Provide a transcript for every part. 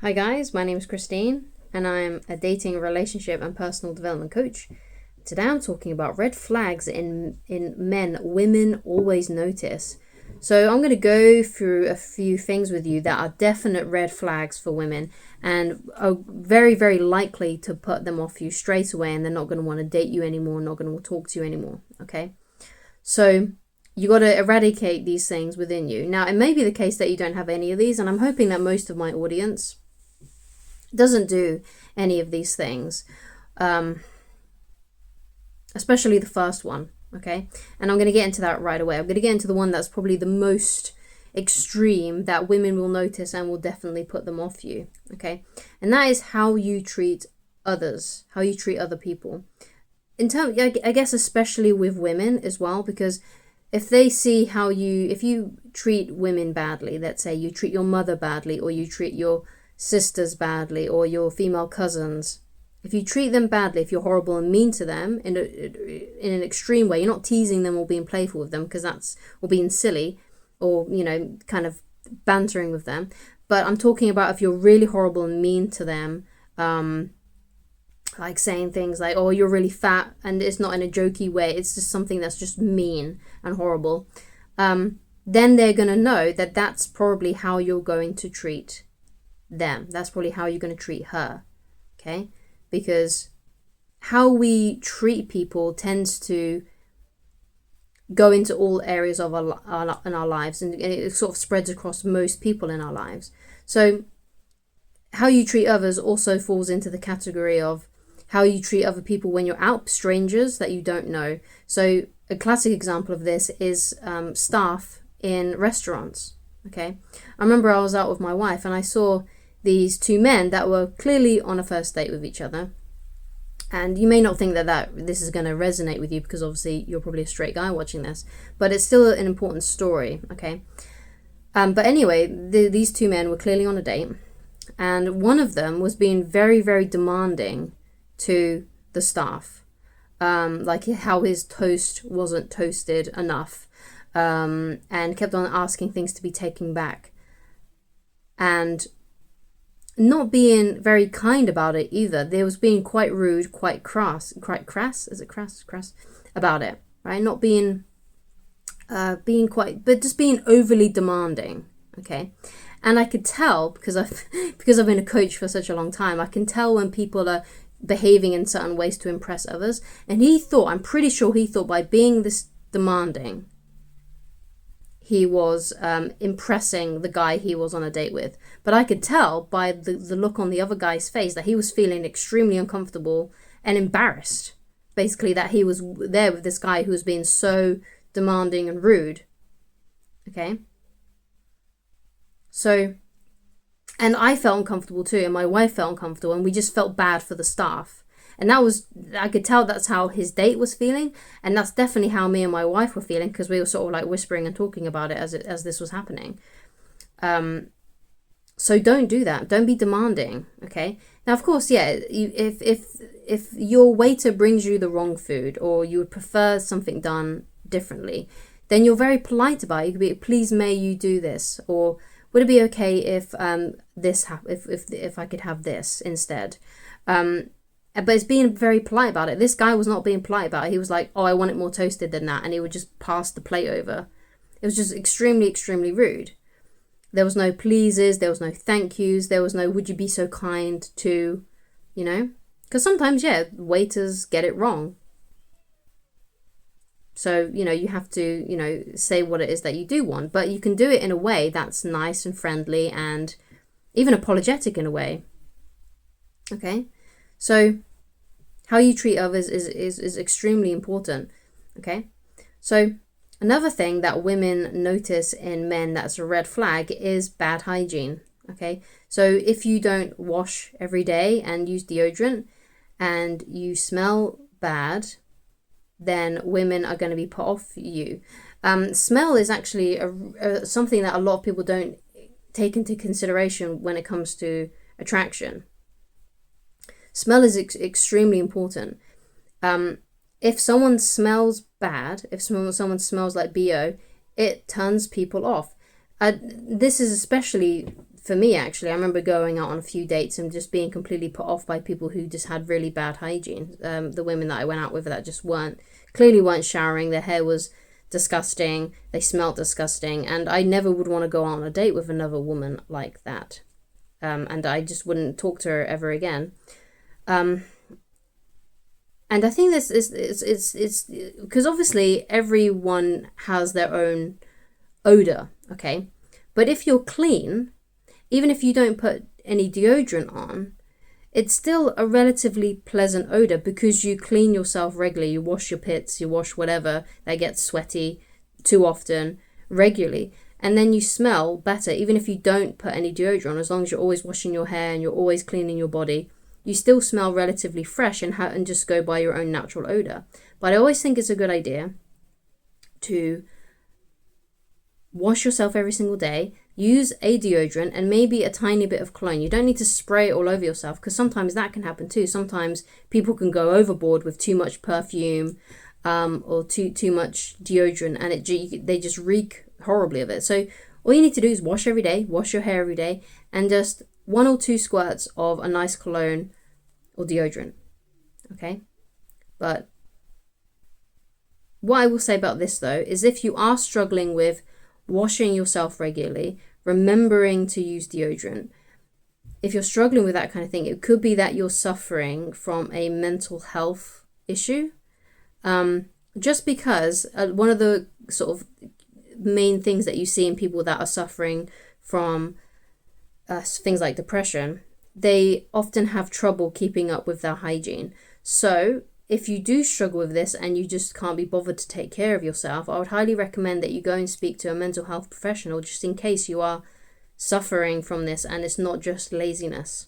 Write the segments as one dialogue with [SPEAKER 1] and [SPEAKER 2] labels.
[SPEAKER 1] Hi guys, my name is Christine and I'm a dating, relationship and personal development coach. Today I'm talking about red flags in men women always notice. So I'm going to go through a few things with you that are definite red flags for women and are very, very likely to put them off you straight away, and they're not going to want to date you anymore, not going to talk to you anymore, okay? So you got to eradicate these things within you. Now, it may be the case that you don't have any of these, and I'm hoping that most of my audience doesn't do any of these things, especially the first one, okay? And I'm going to get into that right away. I'm going to get into the one that's probably the most extreme that women will notice and will definitely put them off you, okay? And that is how you treat others, how you treat other people. In terms, I guess especially with women as well, because if they see how if you treat women badly, let's say you treat your mother badly, or you treat your sisters badly, or your female cousins, if you treat them badly, if you're horrible and mean to them in an extreme way, you're not teasing them or being playful with them, because that's, or being silly, or, you know, kind of bantering with them. But I'm talking about if you're really horrible and mean to them, like saying things like, oh, you're really fat, and it's not in a jokey way, it's just something that's just mean and horrible, then they're going to know that that's probably how you're going to treat them. That's probably how you're going to treat her, okay? Because how we treat people tends to go into all areas of our lives, and it sort of spreads across most people in our lives. So how you treat others also falls into the category of how you treat other people when you're out, strangers that you don't know. So a classic example of this is staff in restaurants, okay? I remember I was out with my wife and I saw these two men that were clearly on a first date with each other. And you may not think that this is going to resonate with you, because obviously you're probably a straight guy watching this, but it's still an important story, okay? But anyway, these two men were clearly on a date, and one of them was being very, very demanding to the staff, like how his toast wasn't toasted enough, and kept on asking things to be taken back, and not being very kind about it either. They was being quite rude, quite crass, is it crass about it, right? Not being quite, but just being overly demanding, okay? And I could tell, because I've been a coach for such a long time, I can tell when people are behaving in certain ways to impress others. And I'm pretty sure he thought by being this demanding, he was impressing the guy he was on a date with. But I could tell by the look on the other guy's face that he was feeling extremely uncomfortable and embarrassed, basically, that he was there with this guy who was being so demanding and rude, okay? So, and I felt uncomfortable too, and my wife felt uncomfortable, and we just felt bad for the staff. And I could tell that's how his date was feeling, and that's definitely how me and my wife were feeling, because we were sort of like whispering and talking about it as this was happening. So don't do that. Don't be demanding, okay? Now, of course, yeah, if your waiter brings you the wrong food, or you would prefer something done differently, then you're very polite about it. You could be, please, may you do this, or would it be okay if if I could have this instead? But it's being very polite about it. This guy was not being polite about it. He was like, oh, I want it more toasted than that. And he would just pass the plate over. It was just extremely, extremely rude. There was no pleases. There was no thank yous. There was no, would you be so kind to, you know? Because sometimes, yeah, waiters get it wrong. So, you know, you have to, you know, say what it is that you do want. But you can do it in a way that's nice and friendly and even apologetic in a way. Okay? So how you treat others is extremely important, okay? So another thing that women notice in men that's a red flag is bad hygiene, okay? So if you don't wash every day and use deodorant and you smell bad, then women are going to be put off you. Smell is actually something that a lot of people don't take into consideration when it comes to attraction. Smell is extremely important. If someone smells bad, if someone smells like BO, it turns people off. This is especially for me, actually, I remember going out on a few dates and just being completely put off by people who just had really bad hygiene. The women that I went out with that just clearly weren't showering. Their hair was disgusting. They smelled disgusting. And I never would want to go on a date with another woman like that. And I just wouldn't talk to her ever again. And I think this is because obviously everyone has their own odor, okay? But if you're clean, even if you don't put any deodorant on, it's still a relatively pleasant odor because you clean yourself regularly. You wash your pits, you wash whatever that gets sweaty too often regularly. And then you smell better, even if you don't put any deodorant on, as long as you're always washing your hair and you're always cleaning your body. You still smell relatively fresh and just go by your own natural odor. But I always think it's a good idea to wash yourself every single day, use a deodorant and maybe a tiny bit of cologne. You don't need to spray it all over yourself because sometimes that can happen too. Sometimes people can go overboard with too much perfume or too much deodorant, and they just reek horribly of it. So all you need to do is wash every day, wash your hair every day, and just 1 or 2 squirts of a nice cologne or deodorant. Okay? But what I will say about this though is if you are struggling with washing yourself regularly, remembering to use deodorant, if you're struggling with that kind of thing, it could be that you're suffering from a mental health issue. Just because one of the sort of main things that you see in people that are suffering from things like depression, they often have trouble keeping up with their hygiene. So if you do struggle with this and you just can't be bothered to take care of yourself, I would highly recommend that you go and speak to a mental health professional just in case you are suffering from this and it's not just laziness.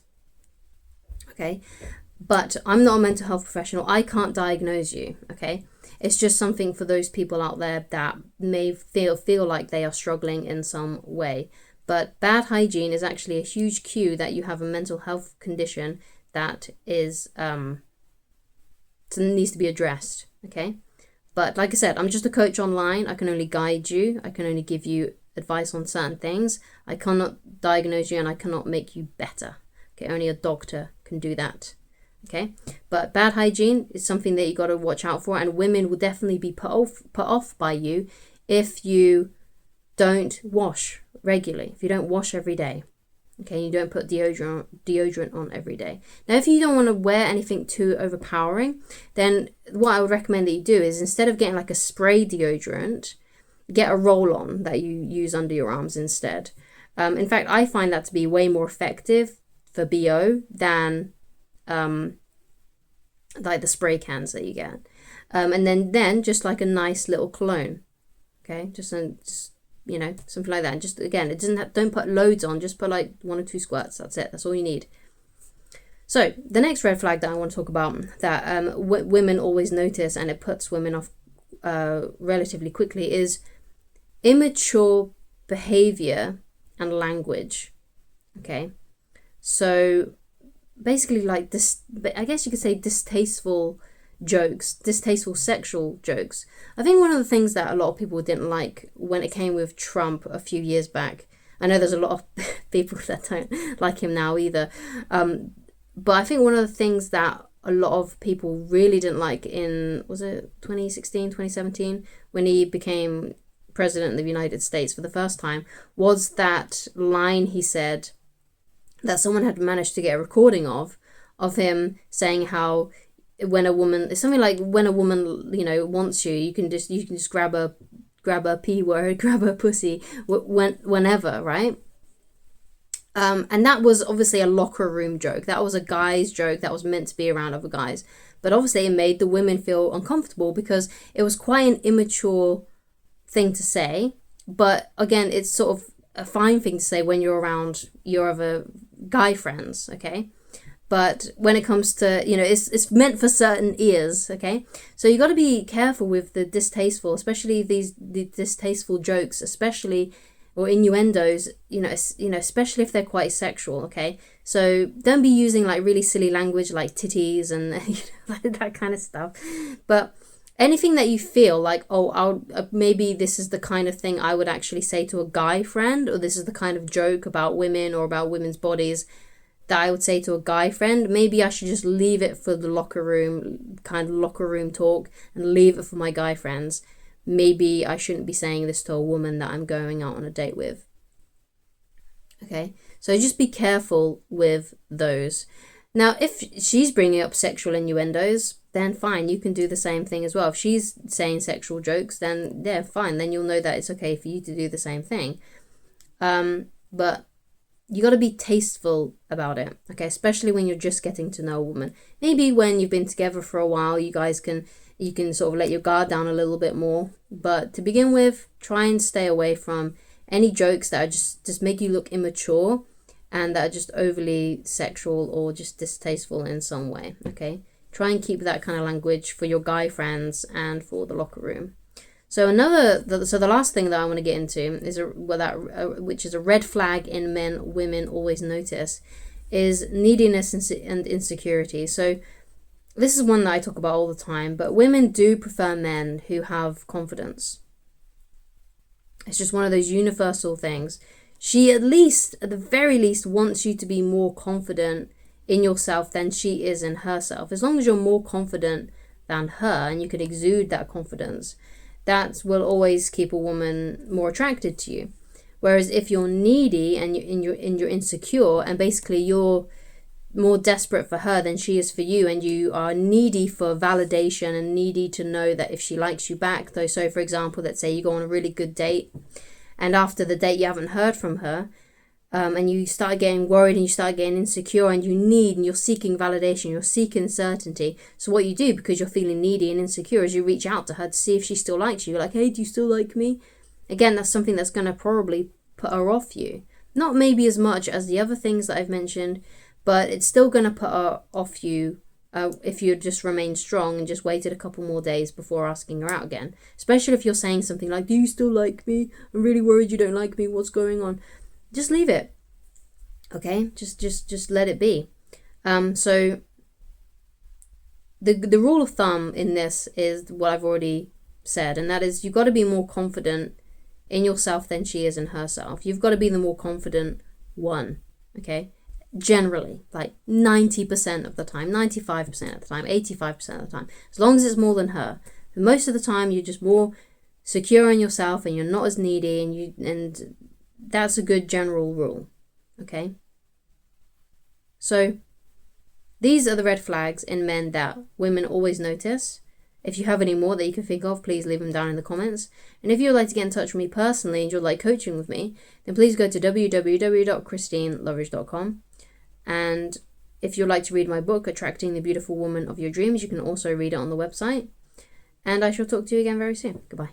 [SPEAKER 1] Okay? But I'm not a mental health professional. I can't diagnose you, okay? It's just something for those people out there that may feel like they are struggling in some way. But bad hygiene is actually a huge cue that you have a mental health condition that is needs to be addressed, okay? But like I said, I'm just a coach online. I can only guide you. I can only give you advice on certain things. I cannot diagnose you and I cannot make you better. Okay, only a doctor can do that. Okay, but bad hygiene is something that you got to watch out for, and women will definitely be put off by you if you don't wash regularly, if you don't wash every day. Okay, you don't put deodorant on every day. Now, if you don't want to wear anything too overpowering, then what I would recommend that you do is instead of getting like a spray deodorant, get a roll-on that you use under your arms instead. In fact, I find that to be way more effective for BO than like the spray cans that you get. And then just like a nice little cologne. Okay, just you know, something like that. And just, again, it don't put loads on, just put like 1 or 2 squirts. That's it. That's all you need. So the next red flag that I want to talk about that women always notice, and it puts women off relatively quickly, is immature behavior and language. Okay, so basically like this, I guess you could say distasteful jokes, distasteful sexual jokes. I think one of the things that a lot of people didn't like when it came with Trump a few years back, I know there's a lot of people that don't like him now either, but I think one of the things that a lot of people really didn't like in, was it 2016, 2017, when he became president of the United States for the first time, was that line he said that someone had managed to get a recording of him saying how when a woman, it's something like, when a woman, you know, wants you, you can just grab a P word, grab her pussy whenever, right? And that was obviously a locker room joke. That was a guy's joke that was meant to be around other guys. But obviously it made the women feel uncomfortable because it was quite an immature thing to say. But again, it's sort of a fine thing to say when you're around your other guy friends, okay? But when it comes to, you know, it's meant for certain ears, okay? So you got to be careful with the distasteful, especially the distasteful jokes, especially, or innuendos, you know, especially if they're quite sexual, okay? So don't be using like really silly language like titties and you know, that kind of stuff. But anything that you feel like, oh, maybe this is the kind of thing I would actually say to a guy friend, or this is the kind of joke about women or about women's bodies that I would say to a guy friend, maybe I should just leave it for the locker room, kind of locker room talk, and leave it for my guy friends. Maybe I shouldn't be saying this to a woman that I'm going out on a date with. Okay, so just be careful with those. Now, if she's bringing up sexual innuendos, then fine, you can do the same thing as well. If she's saying sexual jokes, then yeah, fine, then you'll know that it's okay for you to do the same thing. But you got to be tasteful about it, okay? Especially when you're just getting to know a woman. Maybe when you've been together for a while, you can sort of let your guard down a little bit more. But to begin with, try and stay away from any jokes that are just make you look immature and that are just overly sexual or just distasteful in some way, okay? Try and keep that kind of language for your guy friends and for the locker room. So the last thing that I want to get into is which is a red flag in men women always notice, is neediness and insecurity. So this is one that I talk about all the time, but women do prefer men who have confidence. It's just one of those universal things. She at the very least, wants you to be more confident in yourself than she is in herself. As long as you're more confident than her and you can exude that confidence, that will always keep a woman more attracted to you. Whereas if you're needy and you're insecure and basically you're more desperate for her than she is for you, and you are needy for validation and needy to know that if she likes you back, though. So for example, let's say you go on a really good date and after the date you haven't heard from her, and you start getting worried and you start getting insecure and you're seeking validation, you're seeking certainty. So what you do, because you're feeling needy and insecure, is you reach out to her to see if she still likes you. You're like, hey, do you still like me? Again, that's something that's going to probably put her off you. Not maybe as much as the other things that I've mentioned, but it's still going to put her off you if you just remain strong and just waited a couple more days before asking her out again. Especially if you're saying something like, do you still like me? I'm really worried you don't like me. What's going on? Just leave it. Okay? Just let it be. So the rule of thumb in this is what I've already said, and that is you've got to be more confident in yourself than she is in herself. You've got to be the more confident one. Okay? Generally, like 90% of the time, 95% of the time, 85% of the time, as long as it's more than her. And most of the time you're just more secure in yourself and you're not as needy, and that's a good general rule. Okay, so these are the red flags in men that women always notice. If you have any more that you can think of, please leave them down in the comments. And if you would like to get in touch with me personally and you'd like coaching with me, then please go to www.christineloveridge.com. And if you'd like to read my book, Attracting the Beautiful Woman of Your Dreams, you can also read it on the website. And I shall talk to you again very soon. Goodbye.